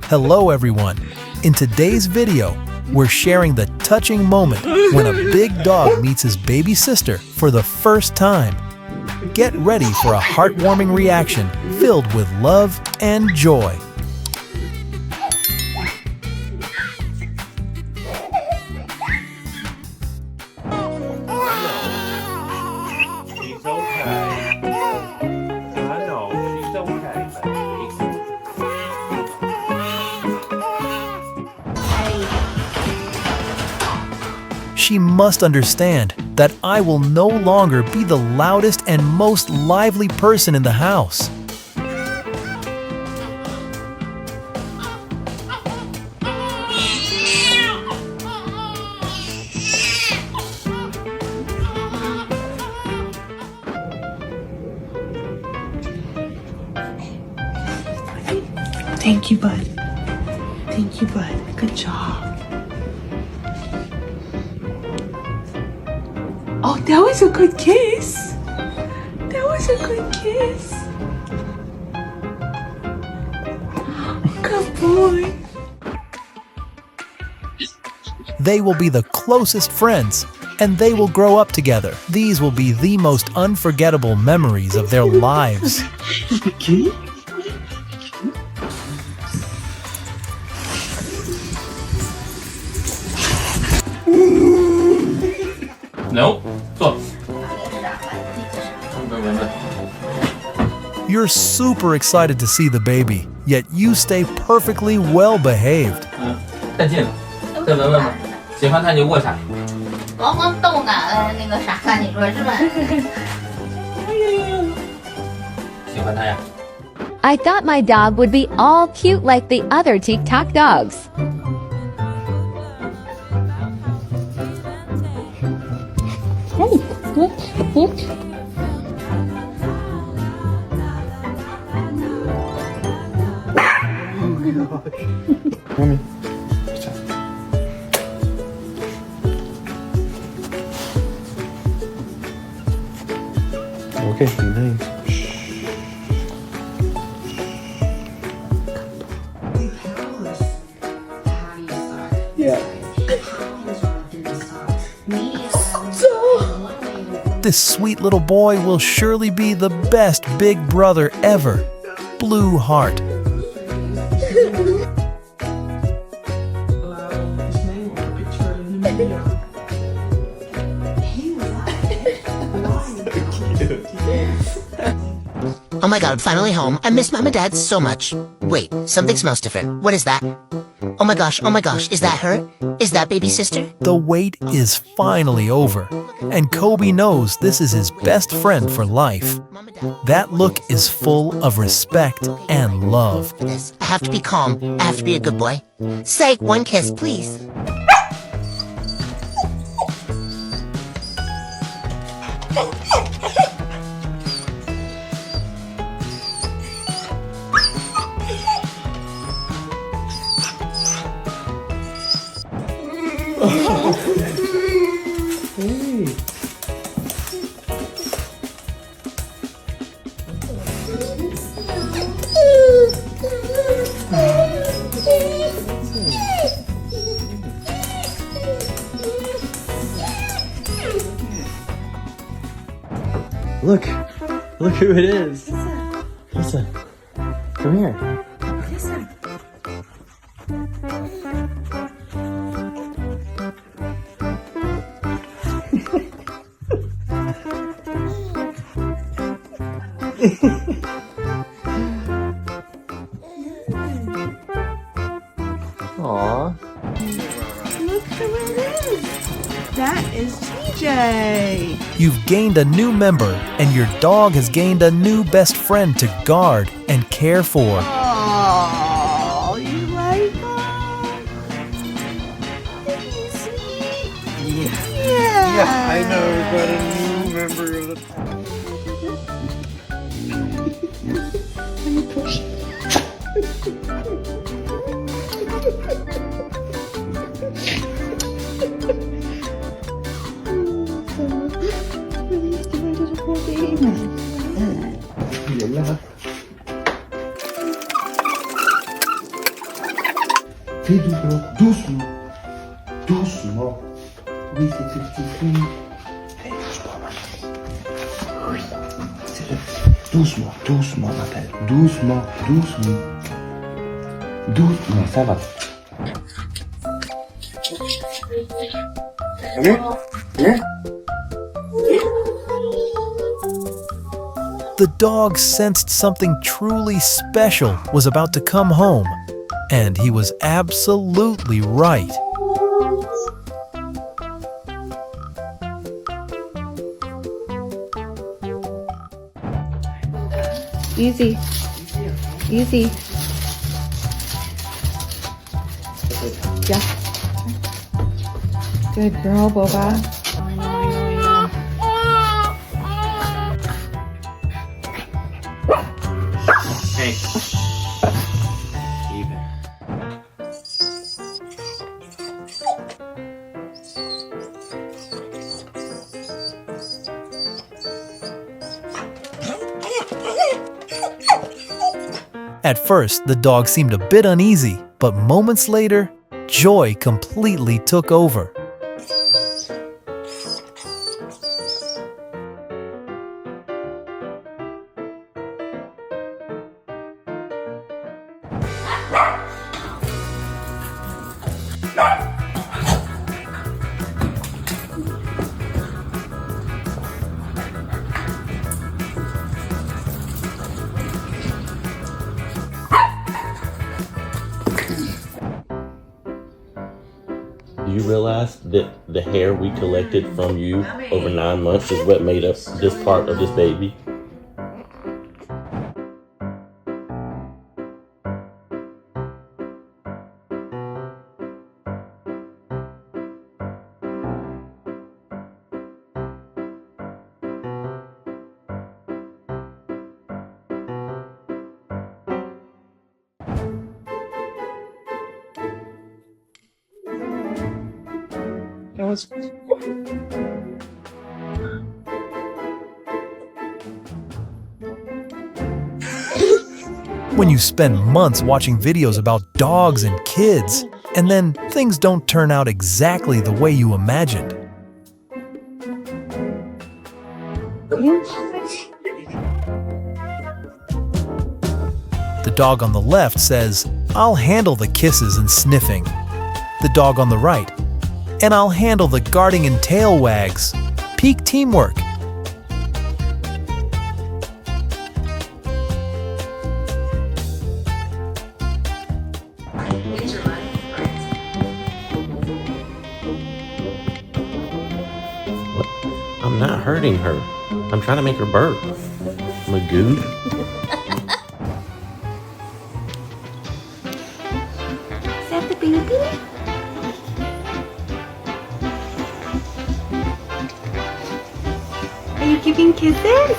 Hello everyone! In today's video, we're sharing the touching moment when a big dog meets his baby sister for the first time. Get ready for a heartwarming reaction filled with love and joy. She's okay. I know, she's okay, baby. She must understand that I will no longer be the loudest and most lively person in the house. Thank you, bud. Thank you, bud. Good job. Oh, that was a good kiss. That was a good kiss. Good boy. They will be the closest friends, and they will grow up together. These will be the most unforgettable memories of their lives. Okay. No, 坐。 You're super excited to see the baby, yet you stay perfectly well behaved. 太近了，再闻闻吧。喜欢它你就握下。黄黄豆奶那个啥，你说是吧？喜欢它呀。 I thought my dog would be all cute like the other TikTok dogs. Hey, look, look. Mommy. Okay, be nice. Yeah. This sweet little boy will surely be the best big brother ever. Blue heart. Oh my god, I'm finally home. I miss Mom and Dad so much. Wait, something smells different. What is that? Oh my gosh, is that her? Is that baby sister? The wait is finally over, and Kobe knows this is his best friend for life. Mom and Dad. That look is full of respect and love. I have to be calm. I have to be a good boy. Psych, one kiss, please. Look who it is. Listen, come here. Aww. Look who it is. That is TJ. You've gained a new member, and your dog has gained a new best friend to guard and care for. Oh, you like that? Sweet. Yeah. I know, we got a new member of the Let me push. Fais doucement, doucement. Doucement. Oui, c'est ce petit fille. Fais doucement, ma belle. Oui, c'est le... Doucement, doucement, ma belle. Doucement, doucement. Doucement, ça va. Viens, viens. The dog sensed something truly special was about to come home, and he was absolutely right. Easy. Easy. Yeah. Good girl, Boba. Hey. Even. At first, the dog seemed a bit uneasy, but moments later, joy completely took over. Do you realize that the hair we collected from you over 9 months is what made up this part of this baby? When you spend months watching videos about dogs and kids, and then things don't turn out exactly the way you imagined. The dog on the left says, "I'll handle the kisses and sniffing." The dog on the right, "And I'll handle the guarding and tail wags." Peak teamwork. I'm not hurting her. I'm trying to make her burp. Magoo. Is that the baby? Are you giving kisses?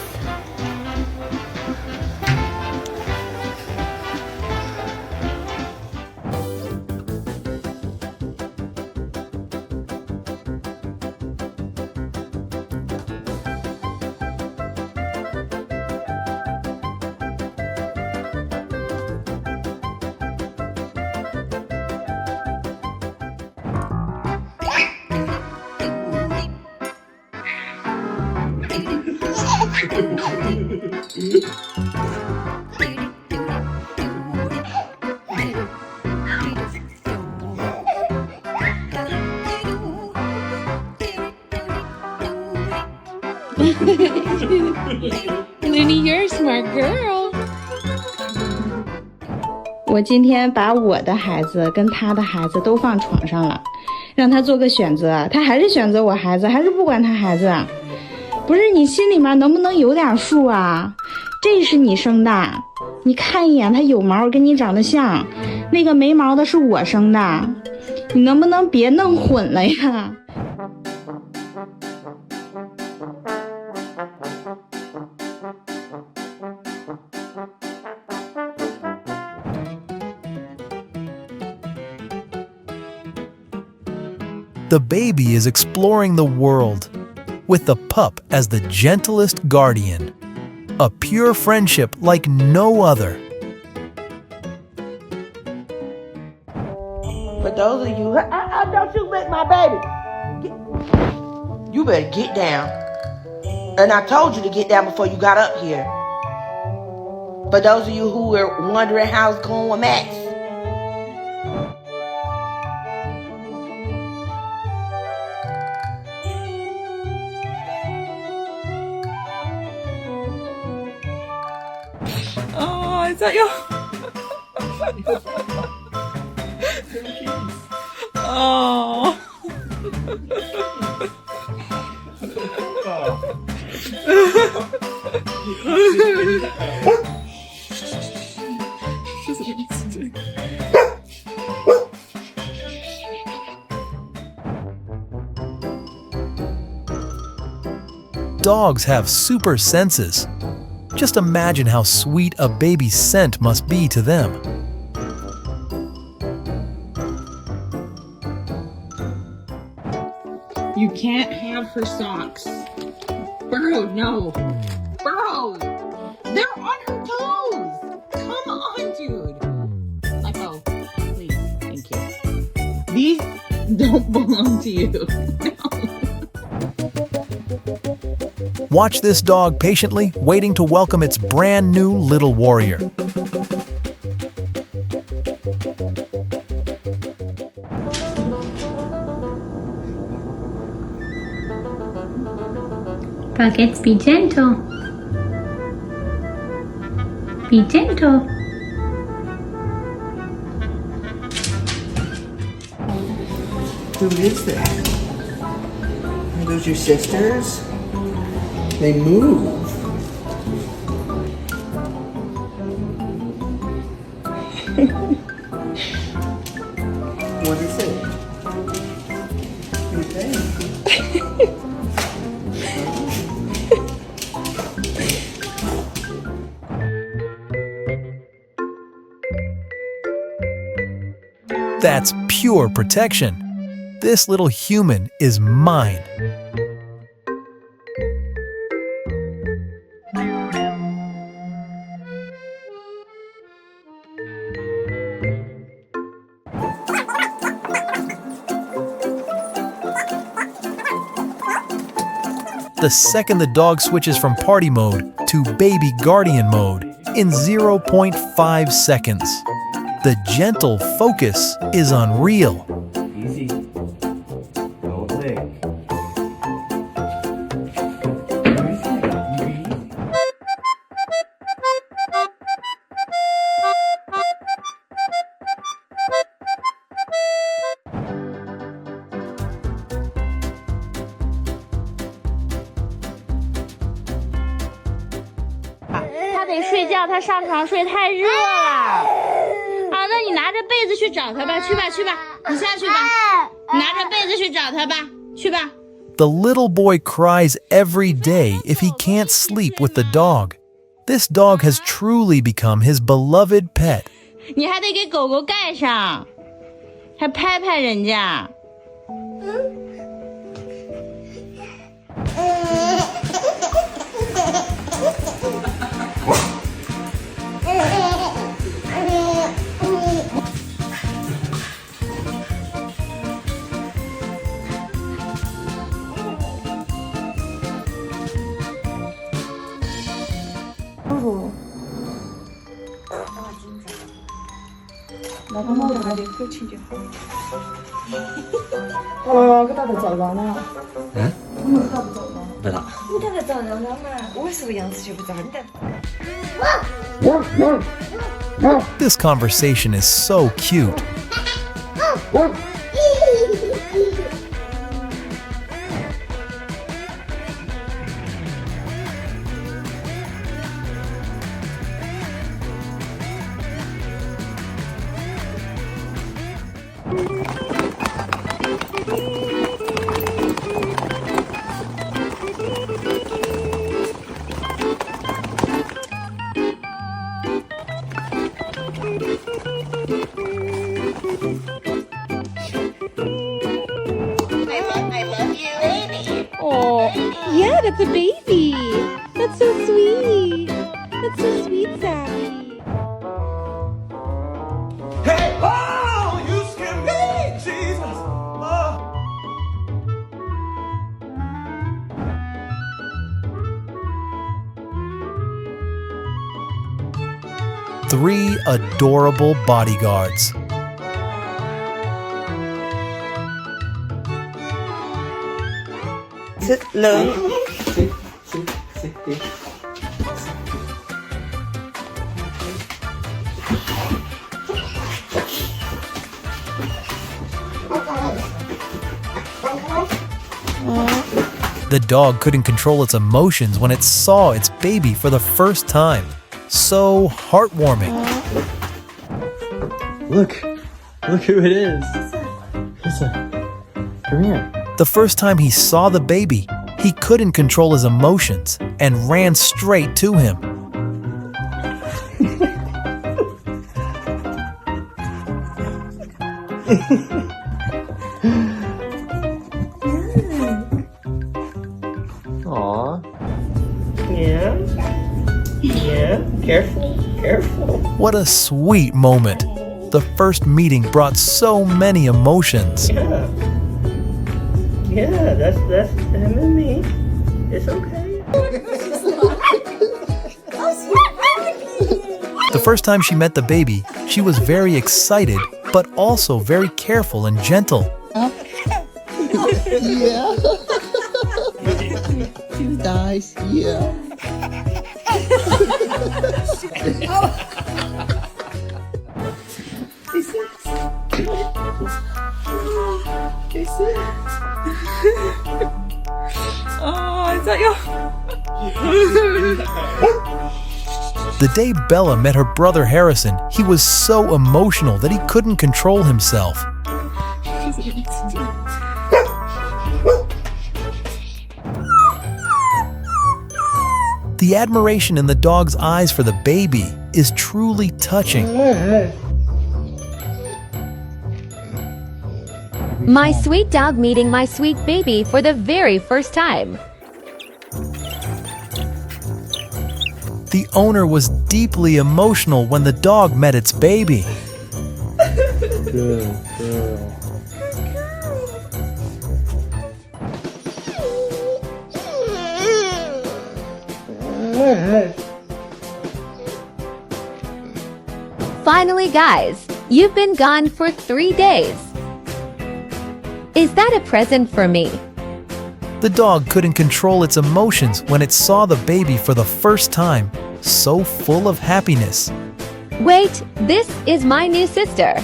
Looney, you're a smart girl. 我今天把我的孩子跟他的孩子都放床上了，让他做个选择，他还是选择我孩子，还是不管他孩子？不是，你心里面能不能有点数啊？这是你生的，你看一眼，他有毛，跟你长得像，那个没毛的是我生的，你能不能别弄混了呀？The baby is exploring the world, with the pup as the gentlest guardian. A pure friendship like no other. of you. Don't you lick my baby. You better get down. And I told you to get down before you got up here. For those of you who are wondering how it's going with Max. Oh, is that your... Oh. Dogs have super senses. Just imagine how sweet a baby's scent must be to them. You can't have her socks. Burrow, no. Burrow! They're on her toes! Come on, dude! Let go. Please. Thank you. These don't belong to you. Watch this dog patiently, waiting to welcome its brand new little warrior. Buckets, be gentle. Be gentle. Who is that? Are those your sisters? They move. What is it? What do you think? That's pure protection. This little human is mine. The second the dog switches from party mode to baby guardian mode in 0.5 seconds. The gentle focus is unreal. Easy. Don't lick.他得睡觉，他上床睡太热了。好，那你拿着被子去找他吧，去吧，去吧，你下去吧，你拿着被子去找他吧，去吧。The little boy cries every day if he can't sleep with the dog. This dog has truly become his beloved pet. 你还得给狗狗盖上，还拍拍人家。哦，佢到底走了呢？嗯？佢到底走了？不知道。你看他走了嘛？我是不是样子就不知道？你看。 This conversation is so cute. Oh, yeah, that's a baby. That's so sweet. That's so sweet, Sally. Hey, oh, you scare me, 3 adorable bodyguards. Sit low. Sit, sit, sit, sit. The dog couldn't control its emotions when it saw its baby for the first time. So heartwarming. Look who it is. Come here. The first time he saw the baby, he couldn't control his emotions and ran straight to him. Aw. Yeah. Careful. What a sweet moment. The first meeting brought so many emotions. Yeah, that's him and me. It's okay. The first time she met the baby, she was very excited, but also very careful and gentle. Yeah. Nice, yeah. Oh, is that your... The day Bella met her brother Harrison, he was so emotional that he couldn't control himself. The admiration in the dog's eyes for the baby is truly touching. My sweet dog meeting my sweet baby for the very first time. The owner was deeply emotional when the dog met its baby. Good girl. Finally, guys, you've been gone for 3 days. Is that a present for me? The dog couldn't control its emotions when it saw the baby for the first time, so full of happiness. Wait, this is my new sister.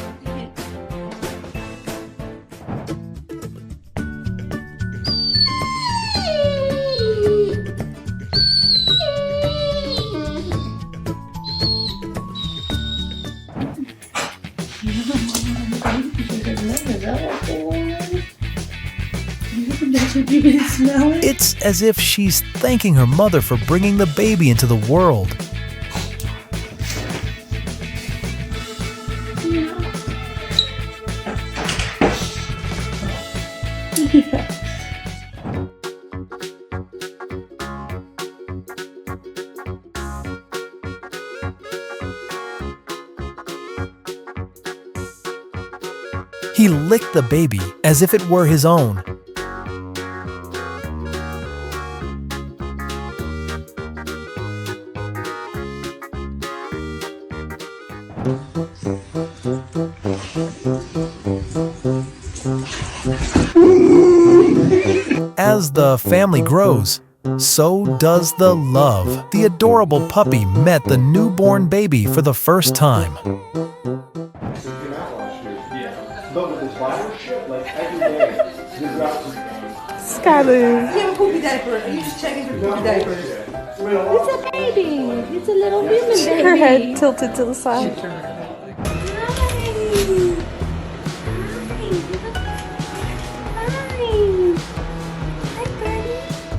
It's as if she's thanking her mother for bringing the baby into the world. He licked the baby as if it were his own. As the family grows, so does the love. The adorable puppy met the newborn baby for the first time. Skylar. You have a poopy diaper. You should check his poopy diaper. It's a baby. It's a little human baby. Her head tilted to the side.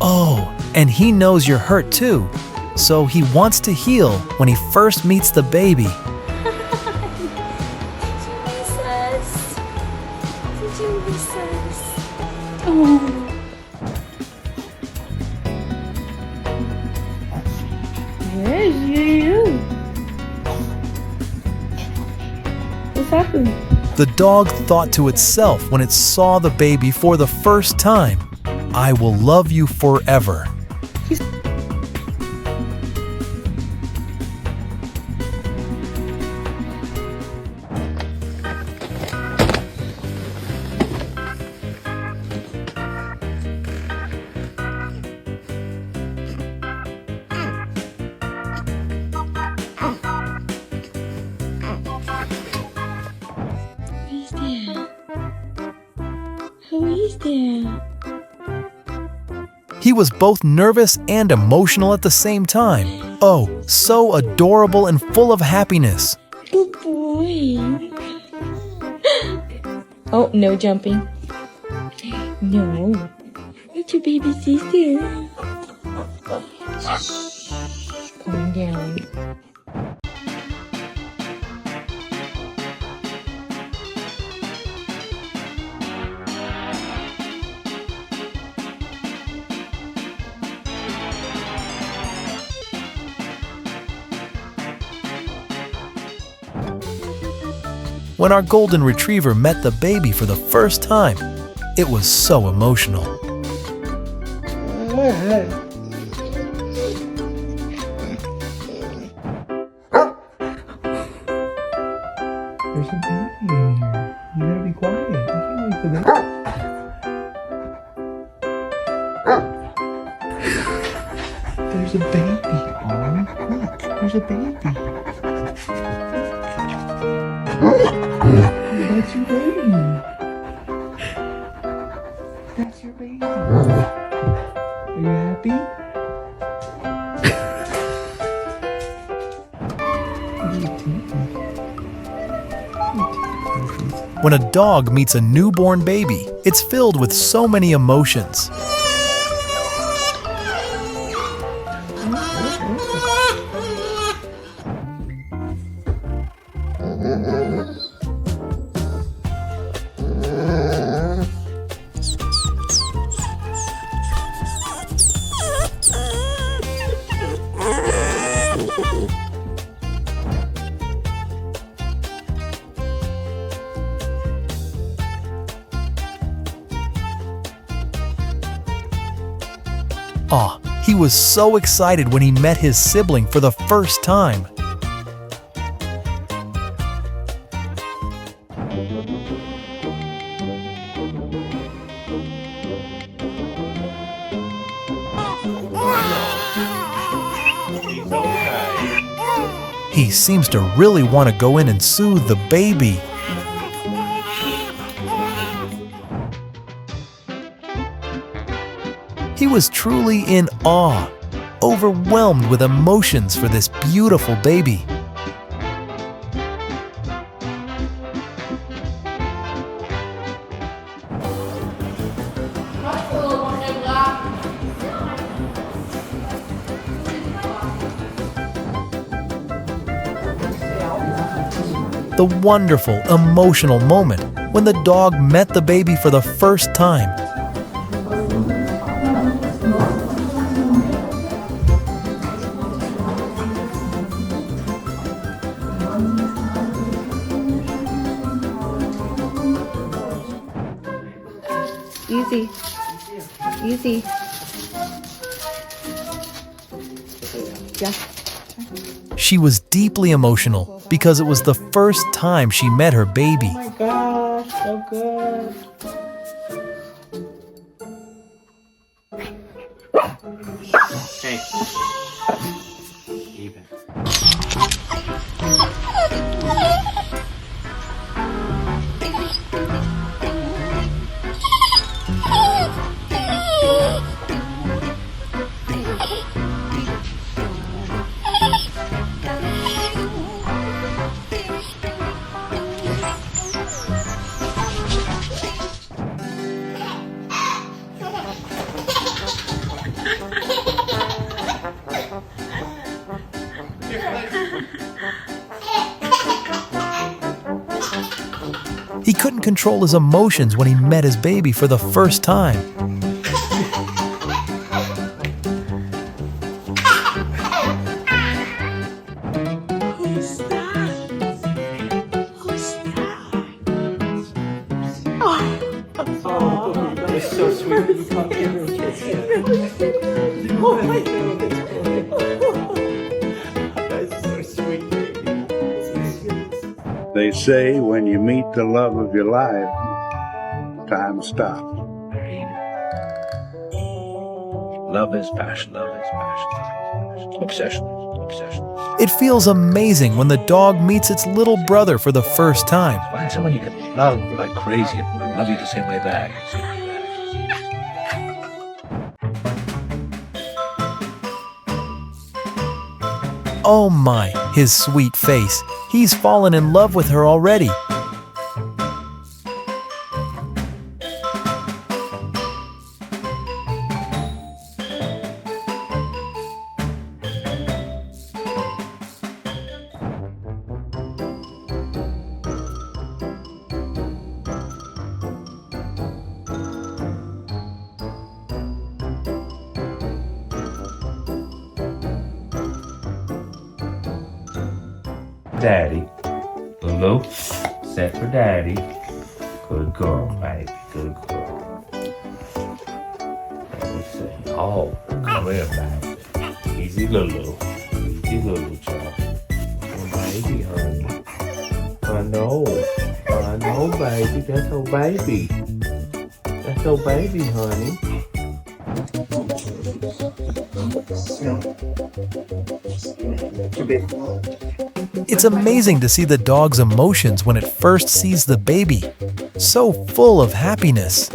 Oh, and he knows you're hurt too, so he wants to heal when he first meets the baby. Where's you? What's happened? The dog thought to itself when it saw the baby for the first time, "I will love you forever." Yeah. He was both nervous and emotional at the same time. Oh, so adorable and full of happiness. Good boy. Oh, no jumping. No. It's your baby sister. Calm down. When our golden retriever met the baby for the first time, it was so emotional. There's a baby in here. You gotta be quiet. You can't wake the baby. There's a baby, Mom. Look, there's a baby. That's your baby. That's your baby. Are you happy? When a dog meets a newborn baby, it's filled with so many emotions. Aw, he was so excited when he met his sibling for the first time. He seems to really want to go in and soothe the baby. He was truly in awe, overwhelmed with emotions for this beautiful baby. The wonderful, emotional moment when the dog met the baby for the first time. Easy. Easy. Yeah. She was deeply emotional because it was the first time she met her baby. Oh my gosh, so good. Hey. Even. He couldn't control his emotions when he met his baby for the first time. Who's that? Who's that? Oh, that's so sweet. You come here and kiss him. Oh my God. That's so sweet, baby. They say when you meet the love of your life, time stops. Love is passion. Love is passion. Obsession. Obsession. It feels amazing when the dog meets its little brother for the first time. Find someone you can love like crazy and love you the same way back. Oh my, his sweet face. He's fallen in love with her already. Daddy. Lulu, set for Daddy. Good girl, baby. Good girl. Let me see. Oh, come here, baby. Easy, Lulu. Easy, Lulu, child. Oh, baby, honey. I know, baby. That's your baby. That's your baby, honey. It's amazing to see the dog's emotions when it first sees the baby. So full of happiness.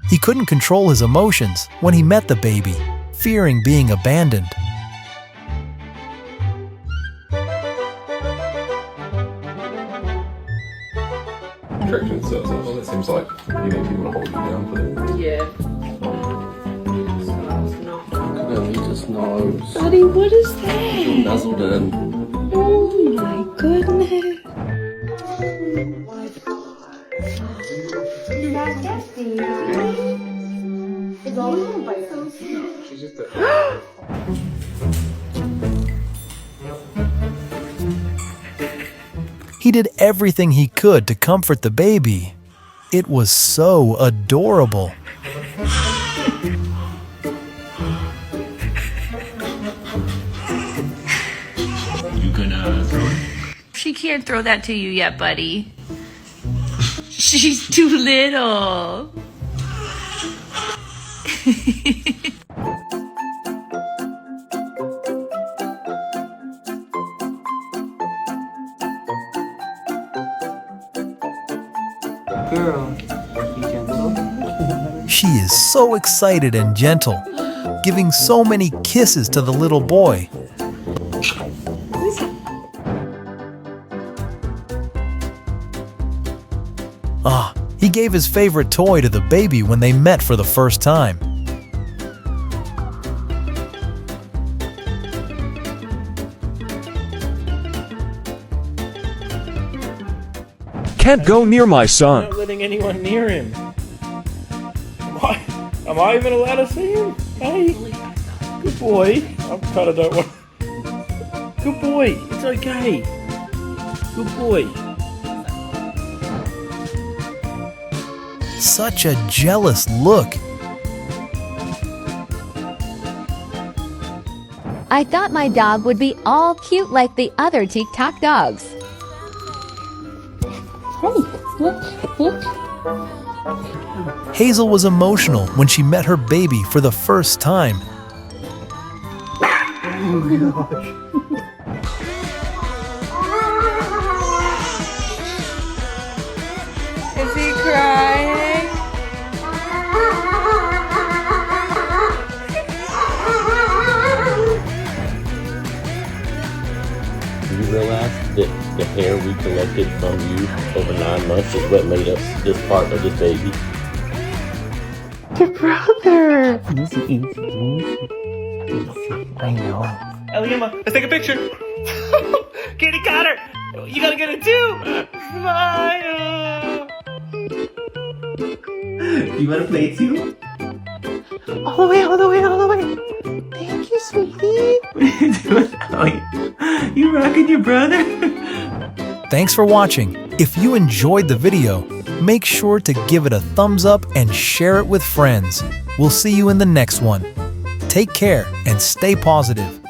He couldn't control his emotions when he met the baby, fearing being abandoned. Attraction so well, it seems like you need people to hold you down for that. Yeah. No, he just knows. Buddy, what is that? Nuzzled in. Oh my goodness. He did everything he could to comfort the baby. It was so adorable. You gonna throw it? She can't throw that to you yet, buddy. She's too little. Girl, be gentle. She is so excited and gentle, giving so many kisses to the little boy. He gave his favorite toy to the baby when they met for the first time. Can't go near my son. I'm not letting anyone near him. Am I even allowed to see him? Hey, good boy. I kind of don't want. Good boy. It's okay. Good boy. Such a jealous look. I thought my dog would be all cute like the other TikTok dogs. Hazel was emotional when she met her baby for the first time. Is he crying? Do you realize that the hair we collected from you over 9 months is what made up this part of this baby? Your brother. Easy. I know. Eliama, let's take a picture. Kitty Cotter, you gotta get it too. Smile. You wanna play too? All the way. Thank you, sweetie. What are you doing? Oh, you rocking your brother? Thanks for watching. If you enjoyed the video, make sure to give it a thumbs up and share it with friends. We'll see you in the next one. Take care and stay positive.